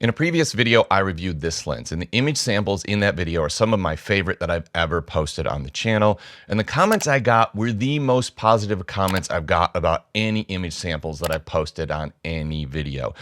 In a previous video, I reviewed this lens, and the image samples in that video are some of my favorite that I've ever posted on the channel. And the comments I got were the most positive comments I've got about any image samples that I've posted on any video.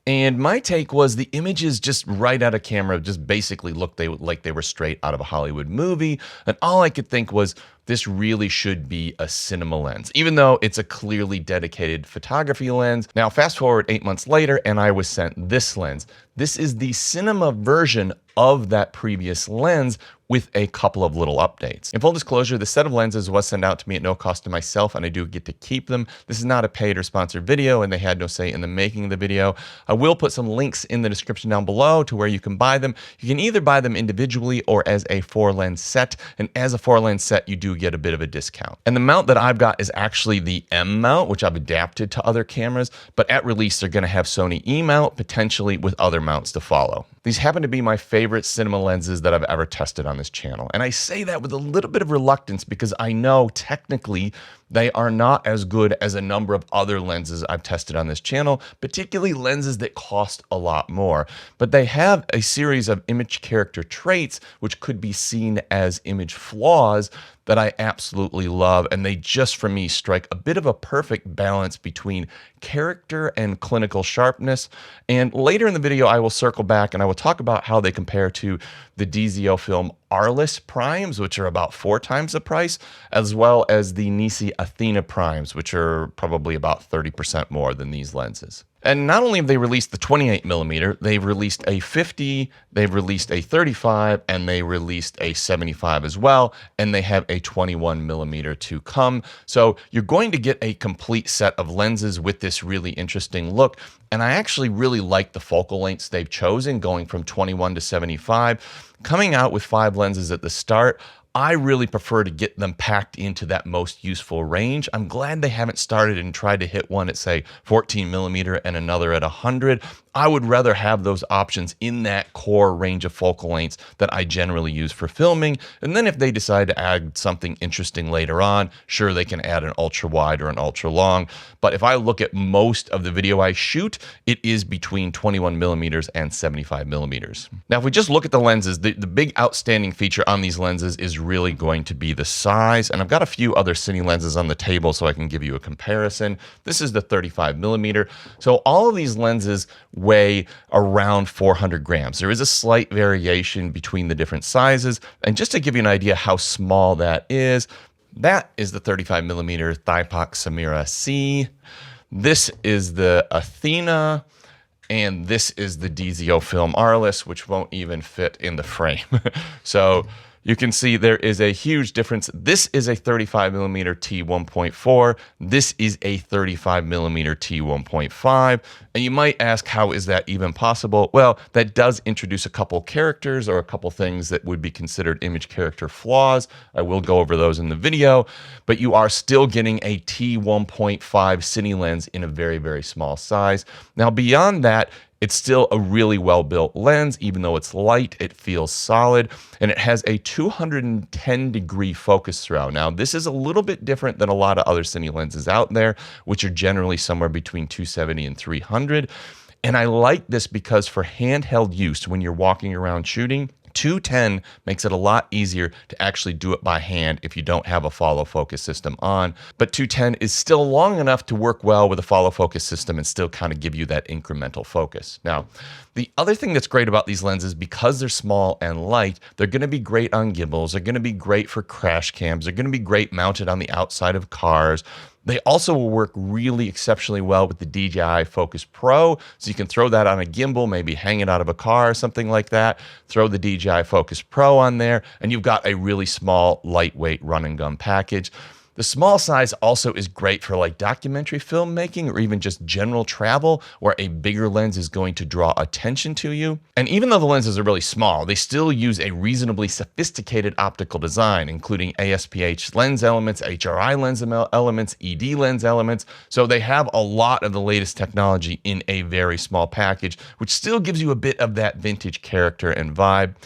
And my take was the images just right out of camera just basically looked like they were straight out of a Hollywood movie. And all I could think was, this really should be a cinema lens, even though it's a clearly dedicated photography lens. Now, fast forward 8 months later, and I was sent this lens. This is the cinema version of that previous lens with a couple of little updates. In full disclosure, the set of lenses was sent out to me at no cost to myself, and I do get to keep them. This is not a paid or sponsored video, and they had no say in the making of the video. I will put some links in the description down below to where you can buy them. You can either buy them individually or as a 4-lens set, and as a 4-lens set, you do get a bit of a discount. And the mount that I've got is actually the M mount, which I've adapted to other cameras, but at release, they're gonna have Sony E mount, potentially with other mounts to follow. These happen to be my favorite cinema lenses that I've ever tested on this channel. And I say that with a little bit of reluctance because I know technically they are not as good as a number of other lenses I've tested on this channel, particularly lenses that cost a lot more. But they have a series of image character traits which could be seen as image flaws that I absolutely love, and they just, for me, strike a bit of a perfect balance between character and clinical sharpness. And later in the video, I will circle back and I will talk about how they compare to the DZO film Arles primes, which are about 4 times the price, as well as the Nisi Athena primes, which are probably about 30% more than these lenses. And not only have they released the 28mm, they've released a 50, they've released a 35, and they released a 75 as well, and they have a 21mm to come. So you're going to get a complete set of lenses with this really interesting look. And I actually really like the focal lengths they've chosen, going from 21 to 75. Coming out with 5 lenses at the start, I really prefer to get them packed into that most useful range. I'm glad they haven't started and tried to hit one at, say, 14mm and another at 100. I would rather have those options in that core range of focal lengths that I generally use for filming. And then if they decide to add something interesting later on, sure, they can add an ultra wide or an ultra long. But if I look at most of the video I shoot, it is between 21mm and 75mm. Now, if we just look at the lenses, the big outstanding feature on these lenses is really going to be the size. And I've got a few other cine lenses on the table so I can give you a comparison. This is the 35mm. So all of these lenses weigh around 400 grams. There is a slight variation between the different sizes. And just to give you an idea how small that is the 35mm Thypoch Simera-C. This is the Athena. And this is the DZO film Arles, which won't even fit in the frame. So you can see there is a huge difference. This is a 35mm T1.4. This is a 35mm T1.5. And you might ask, how is that even possible? Well, that does introduce a couple characters or a couple things that would be considered image character flaws. I will go over those in the video, but you are still getting a T1.5 cine lens in a very, very small size. Now, beyond that, it's still a really well-built lens. Even though it's light, it feels solid, and it has a 210-degree focus throw. Now, this is a little bit different than a lot of other cine lenses out there, which are generally somewhere between 270 and 300. And I like this because for handheld use, when you're walking around shooting, 210 makes it a lot easier to actually do it by hand if you don't have a follow focus system on. But 210 is still long enough to work well with a follow focus system and still kind of give you that incremental focus. Now, the other thing that's great about these lenses, because they're small and light, they're going to be great on gimbals. They're going to be great for crash cams. They're going to be great mounted on the outside of cars. They also will work really exceptionally well with the DJI Focus Pro. So you can throw that on a gimbal, maybe hang it out of a car or something like that. Throw the DJI Focus Pro on there, and you've got a really small, lightweight run and gun package. The small size also is great for like documentary filmmaking or even just general travel where a bigger lens is going to draw attention to you. And even though the lenses are really small, they still use a reasonably sophisticated optical design, including ASPH lens elements, HRI lens elements, ED lens elements. So they have a lot of the latest technology in a very small package, which still gives you a bit of that vintage character and vibe.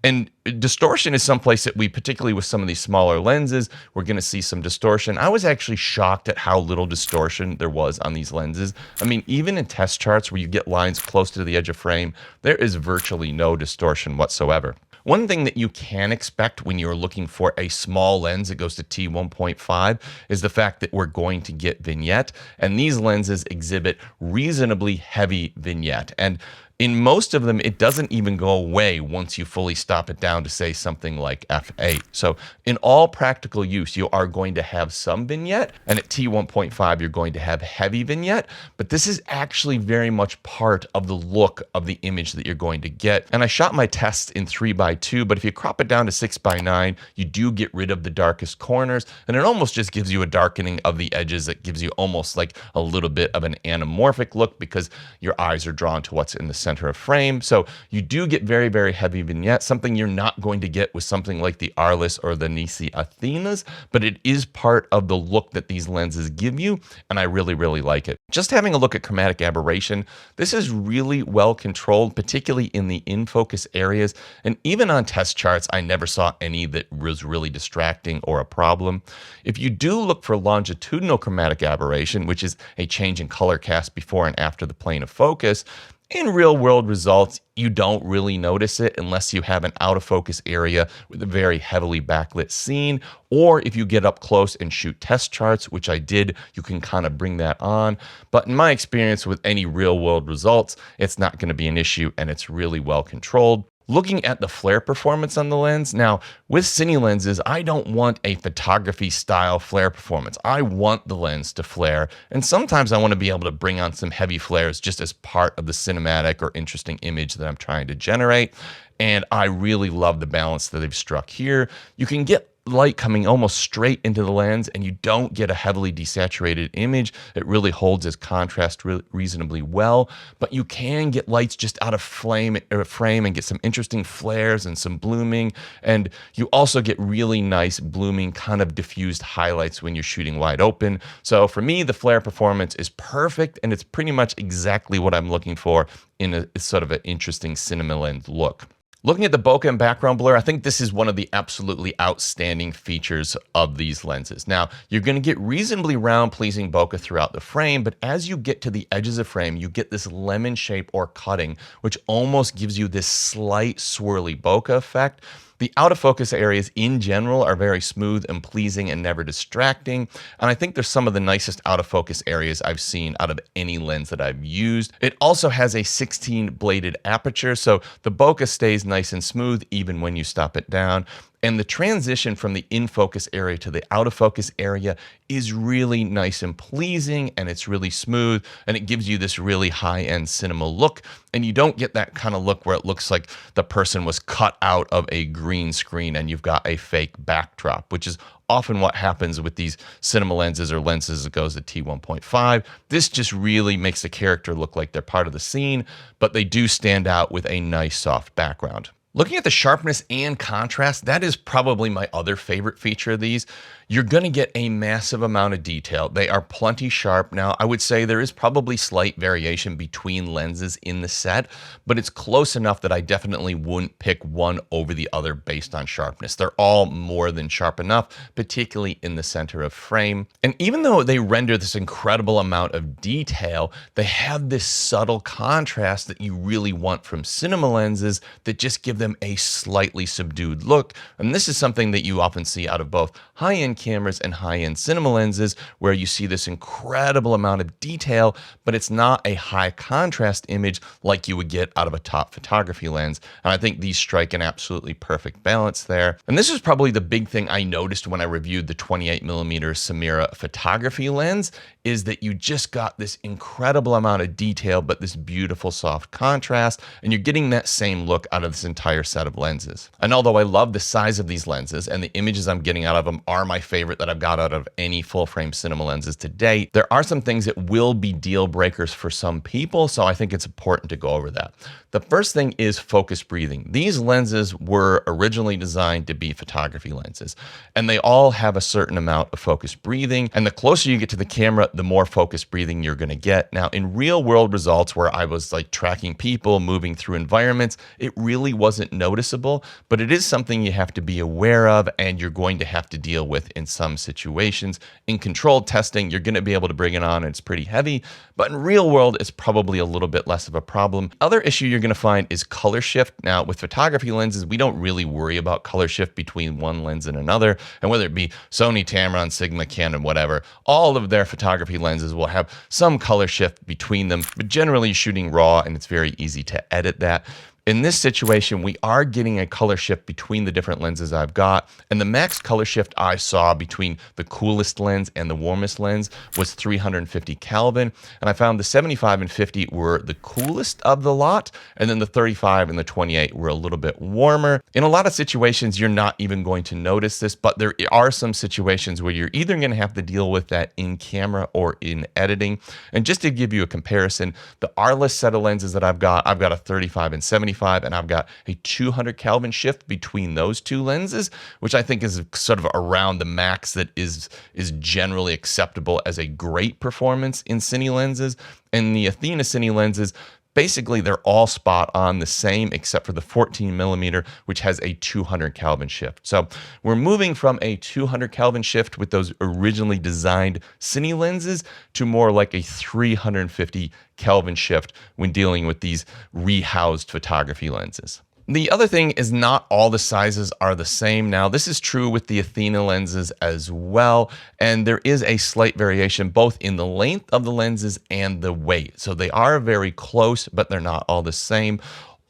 And distortion is someplace that we, particularly with some of these smaller lenses, we're going to see some distortion distortion. I was actually shocked at how little distortion there was on these lenses. I mean, even in test charts where you get lines close to the edge of frame, there is virtually no distortion whatsoever. One thing that you can expect when you're looking for a small lens that goes to t1.5 is the fact that we're going to get vignette, and these lenses exhibit reasonably heavy vignette. And in most of them, it doesn't even go away once you fully stop it down to say something like f8. So in all practical use, you are going to have some vignette, and at t1.5, you're going to have heavy vignette, but this is actually very much part of the look of the image that you're going to get. And I shot my tests in 3:2, but if you crop it down to 6:9, you do get rid of the darkest corners, and it almost just gives you a darkening of the edges that gives you almost like a little bit of an anamorphic look because your eyes are drawn to what's in the center of frame. So you do get very, very heavy vignette, something you're not going to get with something like the Arles or the Athenas, but it is part of the look that these lenses give you, and I really, really like it. Just having a look at chromatic aberration, this is really well controlled, particularly in the in-focus areas, and even on test charts, I never saw any that was really distracting or a problem. If you do look for longitudinal chromatic aberration, which is a change in color cast before and after the plane of focus, in real world results, you don't really notice it unless you have an out of focus area with a very heavily backlit scene, or if you get up close and shoot test charts, which I did, you can kind of bring that on. But in my experience with any real world results, it's not going to be an issue and it's really well controlled. Looking at the flare performance on the lens, now with cine lenses, I don't want a photography style flare performance. I want the lens to flare, and sometimes I want to be able to bring on some heavy flares just as part of the cinematic or interesting image that I'm trying to generate. And I really love the balance that they've struck here. You can get light coming almost straight into the lens, and you don't get a heavily desaturated image. It really holds its contrast reasonably well, but you can get lights just out of frame and get some interesting flares and some blooming, and you also get really nice blooming kind of diffused highlights when you're shooting wide open. So for me, the flare performance is perfect, and it's pretty much exactly what I'm looking for in a sort of an interesting cinema lens look. Looking at the bokeh and background blur, I think this is one of the absolutely outstanding features of these lenses. Now, you're going to get reasonably round, pleasing bokeh throughout the frame, but as you get to the edges of frame, you get this lemon shape or cutting, which almost gives you this slight swirly bokeh effect. The out of focus areas in general are very smooth and pleasing and never distracting. And I think they're some of the nicest out of focus areas I've seen out of any lens that I've used. It also has a 16 bladed aperture, so the bokeh stays nice and smooth even when you stop it down. And the transition from the in-focus area to the out-of-focus area is really nice and pleasing, and it's really smooth, and it gives you this really high-end cinema look. And you don't get that kind of look where it looks like the person was cut out of a green screen and you've got a fake backdrop, which is often what happens with these cinema lenses or lenses that goes to T1.5. This just really makes the character look like they're part of the scene, but they do stand out with a nice soft background. Looking at the sharpness and contrast, that is probably my other favorite feature of these. You're going to get a massive amount of detail. They are plenty sharp. Now, I would say there is probably slight variation between lenses in the set, but it's close enough that I definitely wouldn't pick one over the other based on sharpness. They're all more than sharp enough, particularly in the center of frame. And even though they render this incredible amount of detail, they have this subtle contrast that you really want from cinema lenses that just give them a slightly subdued look. And this is something that you often see out of both high-end cameras and high-end cinema lenses, where you see this incredible amount of detail, but it's not a high contrast image like you would get out of a top photography lens. And I think these strike an absolutely perfect balance there. And this is probably the big thing I noticed when I reviewed the 28mm Simera photography lens, is that you just got this incredible amount of detail, but this beautiful soft contrast, and you're getting that same look out of this entire set of lenses. And although I love the size of these lenses and the images I'm getting out of them are my favorite that I've got out of any full frame cinema lenses to date, there are some things that will be deal breakers for some people, so I think it's important to go over that. The first thing is focus breathing. These lenses were originally designed to be photography lenses, and they all have a certain amount of focus breathing, and the closer you get to the camera, the more focus breathing you're going to get. Now, in real world results where I was like tracking people moving through environments, it really wasn't wasn't noticeable, but it is something you have to be aware of and you're going to have to deal with in some situations. In controlled testing, you're going to be able to bring it on and it's pretty heavy, but in real world, it's probably a little bit less of a problem. Other issue you're going to find is color shift. Now, with photography lenses, we don't really worry about color shift between one lens and another, and whether it be Sony, Tamron, Sigma, Canon, whatever, all of their photography lenses will have some color shift between them, but generally shooting raw and it's very easy to edit that. In this situation, we are getting a color shift between the different lenses I've got, and the max color shift I saw between the coolest lens and the warmest lens was 350 Kelvin, and I found the 75 and 50 were the coolest of the lot, and then the 35 and the 28 were a little bit warmer. In a lot of situations, you're not even going to notice this, but there are some situations where you're either going to have to deal with that in camera or in editing. And just to give you a comparison, the Arles set of lenses that I've got a 35 and 75, and I've got a 200 Kelvin shift between those two lenses, which I think is sort of around the max that is generally acceptable as a great performance in cine lenses. And the Athena cine lenses, basically, they're all spot on the same except for the 14 millimeter, which has a 200 Kelvin shift. So we're moving from a 200 Kelvin shift with those originally designed cine lenses to more like a 350 Kelvin shift when dealing with these rehoused photography lenses. The other thing is not all the sizes are the same. Now, this is true with the Athena lenses as well, and there is a slight variation both in the length of the lenses and the weight. So they are very close, but they're not all the same.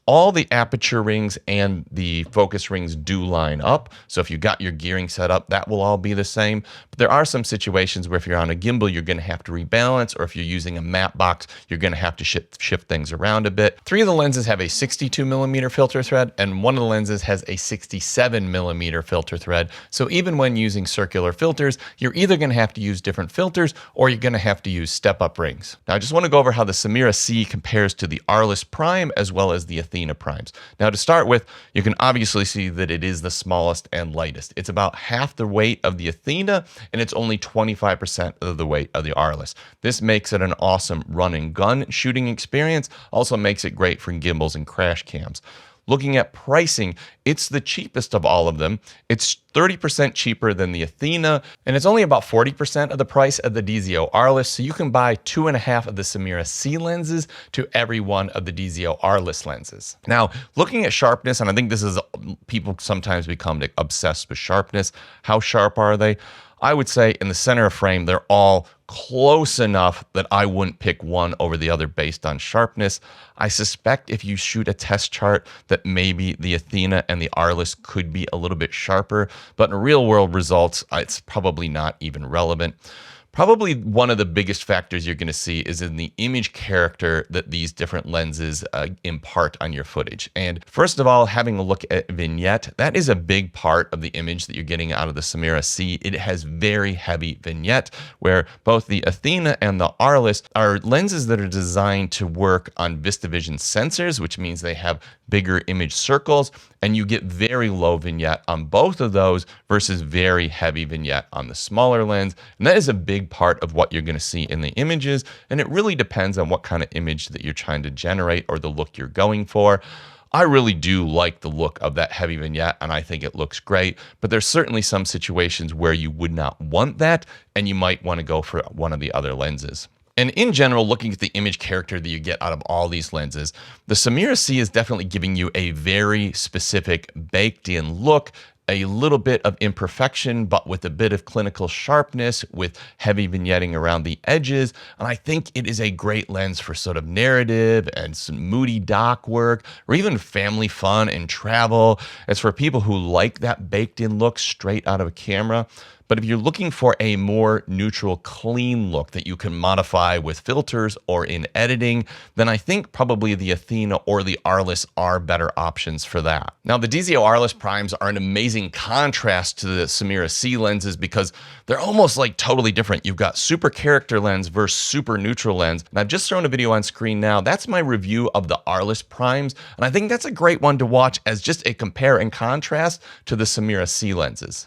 All the aperture rings and the focus rings do line up. So if you got your gearing set up, that will all be the same. But there are some situations where if you're on a gimbal, you're going to have to rebalance, or if you're using a matte box, you're going to have to shift things around a bit. 3 of the lenses have a 62 millimeter filter thread, and 1 of the lenses has a 67 millimeter filter thread. So even when using circular filters, you're either going to have to use different filters or you're going to have to use step-up rings. Now, I just want to go over how the Simera-C compares to the Arles Prime as well as the Athena primes. Now, to start with, you can obviously see that it is the smallest and lightest. It's about half the weight of the Athena, and it's only 25% of the weight of the Arles. This makes it an awesome run and gun shooting experience, also makes it great for gimbals and crash cams. Looking at pricing, it's the cheapest of all of them. It's 30% cheaper than the Athena, and it's only about 40% of the price of the DZO Arles, so you can buy 2.5 of the Simera-C lenses to every one of the DZO Arles lenses. Now, looking at sharpness, and I think this is, people sometimes become obsessed with sharpness. How sharp are they? I would say in the center of frame, they're all close enough that I wouldn't pick one over the other based on sharpness. I suspect if you shoot a test chart that maybe the Athena and the Arles could be a little bit sharper, but in real world results, it's probably not even relevant. Probably one of the biggest factors you're going to see is in the image character that these different lenses impart on your footage. And first of all, having a look at Vignette, that is a big part of the image that you're getting out of the Simera-C. It has very heavy Vignette, where both the Athena and the Arles are lenses that are designed to work on VistaVision sensors, which means they have bigger image circles, and you get very low Vignette on both of those versus very heavy Vignette on the smaller lens. And that is a big part of what you're going to see in the images, and it really depends on what kind of image that you're trying to generate or the look you're going for. I really do like the look of that heavy Vignette, and I think it looks great, but there's certainly some situations where you would not want that, and you might want to go for one of the other lenses. And in general, looking at the image character that you get out of all these lenses, the Simera-C is definitely giving you a very specific baked-in look, a little bit of imperfection, but with a bit of clinical sharpness, with heavy vignetting around the edges. And I think it is a great lens for sort of narrative and some moody doc work, or even family fun and travel. It's for people who like that baked-in look straight out of a camera. But if you're looking for a more neutral, clean look that you can modify with filters or in editing, then I think probably the Athena or the Arles are better options for that. Now, the DZO Arles primes are an amazing contrast to the Simera-C lenses because they're almost like totally different. You've got super character lens versus super neutral lens. And I've just thrown a video on screen now. That's my review of the Arles primes. And I think that's a great one to watch as just a compare and contrast to the Simera-C lenses.